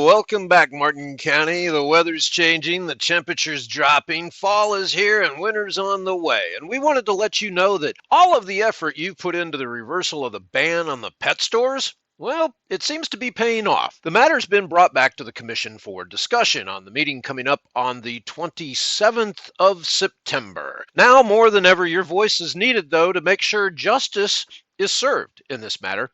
welcome back, Martin County. The weather's changing, the temperature's dropping, fall is here, and winter's on the way. And we wanted to let you know that all of the effort you've put into the reversal of the ban on the pet stores, well, it seems to be paying off. The matter's been brought back to the Commission for discussion on the meeting coming up on the 27th of September. Now, more than ever, your voice is needed, though, to make sure justice is served in this matter.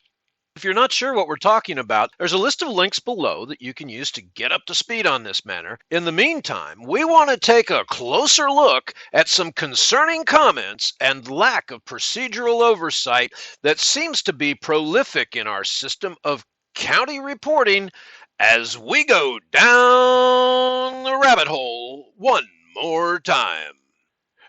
If you're not sure what we're talking about, there's a list of links below that you can use to get up to speed on this matter. In the meantime, we want to take a closer look at some concerning comments and lack of procedural oversight that seems to be prolific in our system of county reporting as we go down the rabbit hole one more time.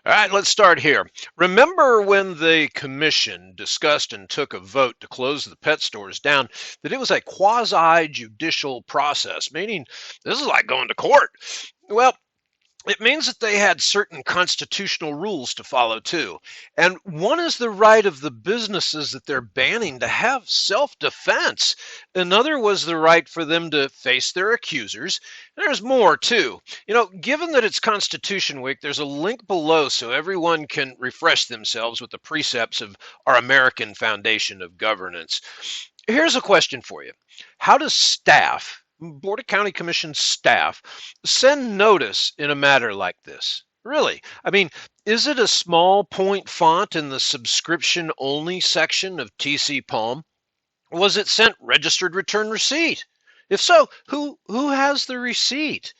All right, let's start here. Remember when the commission discussed and took a vote to close the pet stores down, that it was a quasi-judicial process, meaning this is like going to court. Well, it means that they had certain constitutional rules to follow too. And one is the right of the businesses that they're banning to have self-defense. Another was the right for them to face their accusers. There's more too. Given that it's Constitution Week, there's a link below so everyone can refresh themselves with the precepts of our American foundation of governance. Here's a question for you. How does staff, Board of County Commission staff, send notice in a matter like this? Really? I mean, is it a small point font in the subscription only section of TC Palm? Was it sent registered return receipt? If so, who has the receipt?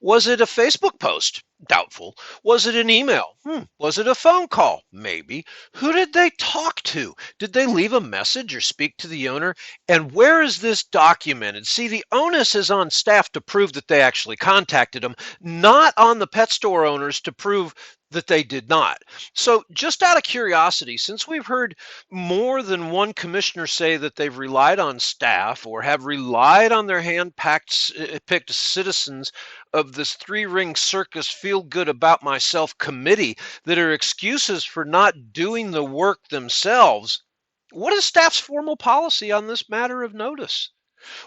Was it a Facebook post? Doubtful. Was it an email? Was it a phone call? Maybe. Who did they talk to? Did they leave a message or speak to the owner? And where is this documented? See, the onus is on staff to prove that they actually contacted them, not on the pet store owners to prove that they did not. So just out of curiosity, since we've heard more than one commissioner say that they've relied on staff or have relied on their hand-picked citizens of this three-ring circus feel good about myself committee that are excuses for not doing the work themselves, what is staff's formal policy on this matter of notice?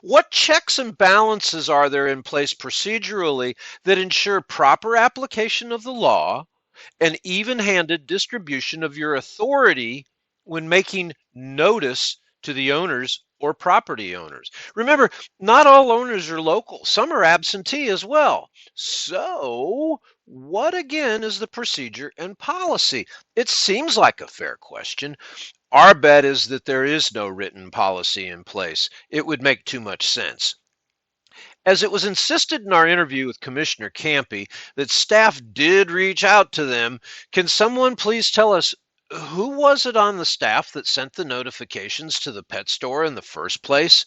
What checks and balances are there in place procedurally that ensure proper application of the law and even-handed distribution of your authority when making notice to the owners or property owners? Remember, not all owners are local. Some are absentee as well. So, what again is the procedure and policy? It seems like a fair question. Our bet is that there is no written policy in place. It would make too much sense. As it was insisted in our interview with Commissioner Campy that staff did reach out to them, can someone please tell us who was it on the staff that sent the notifications to the pet store in the first place?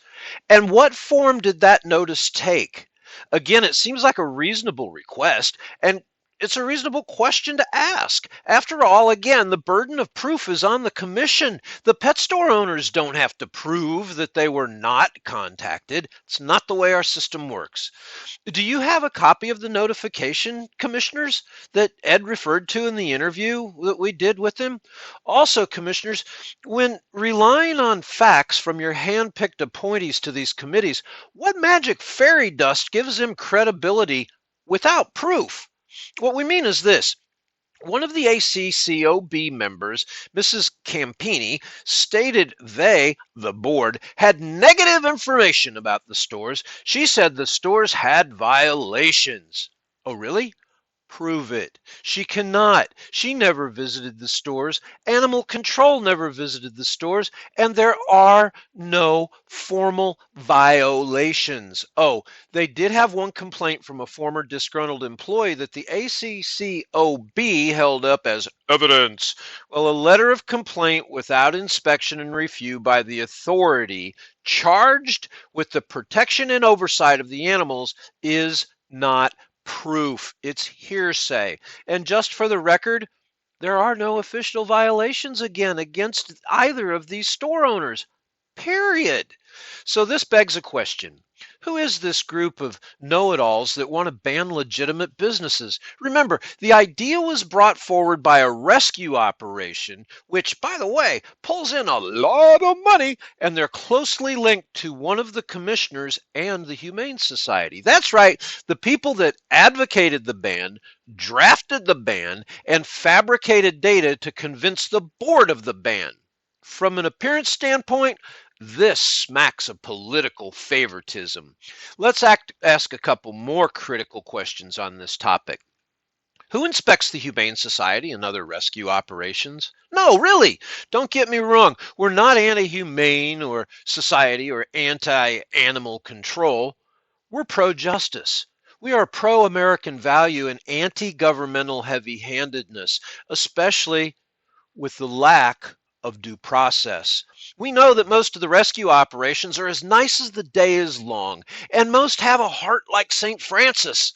And what form did that notice take? Again, it seems like a reasonable request, and it's a reasonable question to ask. After all, again, the burden of proof is on the commission. The pet store owners don't have to prove that they were not contacted. It's not the way our system works. Do you have a copy of the notification, commissioners, that Ed referred to in the interview that we did with him? Also, commissioners, when relying on facts from your hand-picked appointees to these committees, what magic fairy dust gives them credibility without proof? What we mean is this. One of the ACCOB members, Mrs. Campini, stated they, the board, had negative information about the stores. She said the stores had violations. Oh, really? Prove it. She cannot. She never visited the stores. Animal control never visited the stores. And there are no formal violations. Oh, they did have one complaint from a former disgruntled employee that the ACCOB held up as evidence. Well, a letter of complaint without inspection and review by the authority charged with the protection and oversight of the animals is not proof. It's hearsay. And just for the record, there are no official violations against either of these store owners. Period. So this begs a question. Who is this group of know-it-alls that want to ban legitimate businesses? Remember, the idea was brought forward by a rescue operation, which, by the way, pulls in a lot of money, and they're closely linked to one of the commissioners and the Humane Society. That's right, the people that advocated the ban, drafted the ban, and fabricated data to convince the board of the ban. From an appearance standpoint, this smacks of political favoritism. Let's ask a couple more critical questions on this topic. Who inspects the Humane Society and other rescue operations? No, really, don't get me wrong. We're not anti-humane or society or anti-animal control. We're pro-justice. We are pro-American value and anti-governmental heavy-handedness, especially with the lack of due process. We know that most of the rescue operations are as nice as the day is long, and most have a heart like St. Francis.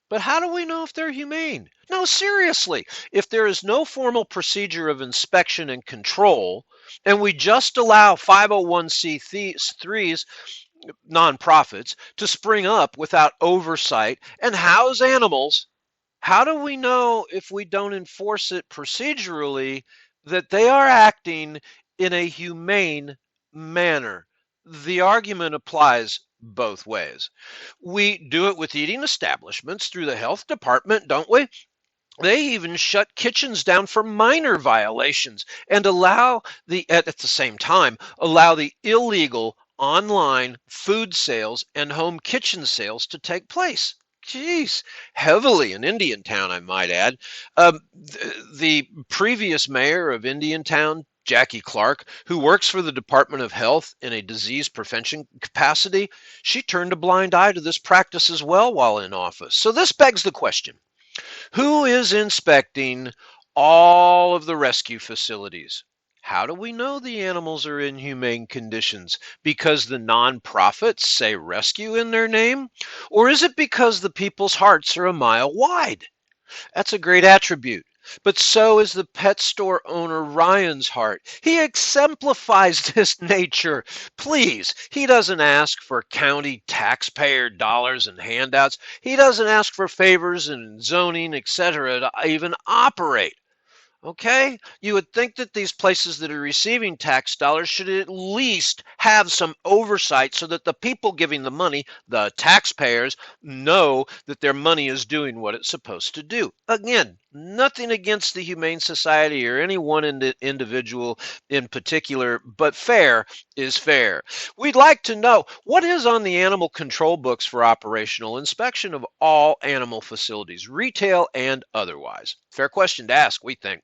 But how do we know if they're humane? No, seriously. If there is no formal procedure of inspection and control, and we just allow 501c3s, nonprofits, to spring up without oversight and house animals, how do we know if we don't enforce it procedurally that they are acting in a humane manner? The argument applies both ways. We do it with eating establishments through the health department, don't we? They even shut kitchens down for minor violations and allow at the same time, allow the illegal online food sales and home kitchen sales to take place. Geez, heavily in Indiantown, I might add. The previous mayor of Indiantown, Jackie Clark, who works for the Department of Health in a disease prevention capacity, she turned a blind eye to this practice as well while in office. So this begs the question, who is inspecting all of the rescue facilities? How do we know the animals are in humane conditions? Because the nonprofits say rescue in their name? Or is it because the people's hearts are a mile wide? That's a great attribute. But so is the pet store owner Ryan's heart. He exemplifies this nature. Please, he doesn't ask for county taxpayer dollars and handouts. He doesn't ask for favors and zoning, etc. to even operate. Okay? You would think that these places that are receiving tax dollars should at least have some oversight so that the people giving the money, the taxpayers, know that their money is doing what it's supposed to do. Again, nothing against the Humane Society or any one individual in particular, but fair is fair. We'd like to know what is on the animal control books for operational inspection of all animal facilities, retail and otherwise. Fair question to ask, we think.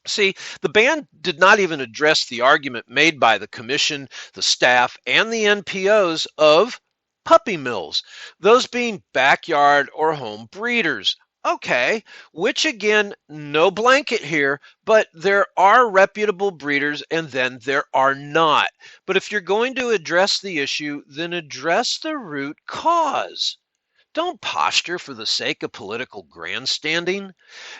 See, the ban did not even address the argument made by the commission, the staff, and the NPOs of puppy mills, those being backyard or home breeders. Okay, which again, no blanket here, but there are reputable breeders and then there are not. But if you're going to address the issue, then address the root cause. Don't posture for the sake of political grandstanding.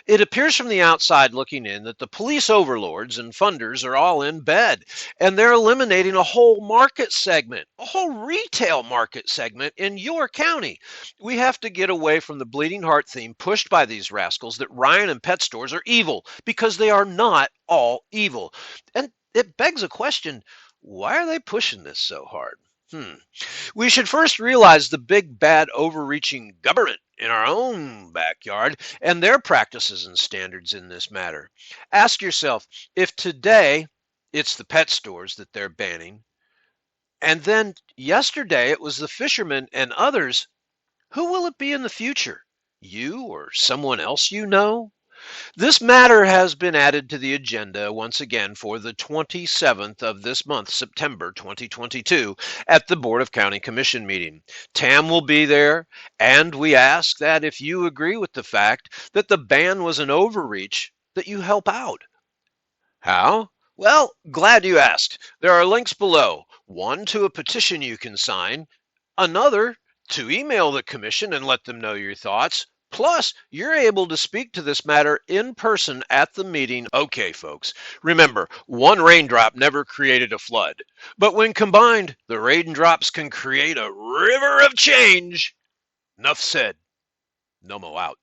It appears from the outside looking in that the police overlords and funders are all in bed, and they're eliminating a whole market segment, a whole retail market segment in your county. We have to get away from the bleeding heart theme pushed by these rascals that Ryan and pet stores are evil, because they are not all evil. And it begs a question, why are they pushing this so hard? We should first realize the big, bad, overreaching government in our own backyard and their practices and standards in this matter. Ask yourself, if today it's the pet stores that they're banning, and then yesterday it was the fishermen and others, who will it be in the future? You or someone else you know? This matter has been added to the agenda once again for the 27th of this month, September 2022, at the Board of County Commission meeting. Tam will be there, and we ask that if you agree with the fact that the ban was an overreach, that you help out. How? Well, glad you asked. There are links below. One to a petition you can sign, another to email the commission and let them know your thoughts, Plus, you're able to speak to this matter in person at the meeting. Okay, folks, remember, one raindrop never created a flood, but when combined, the raindrops can create a river of change. Enough said. Nomo out.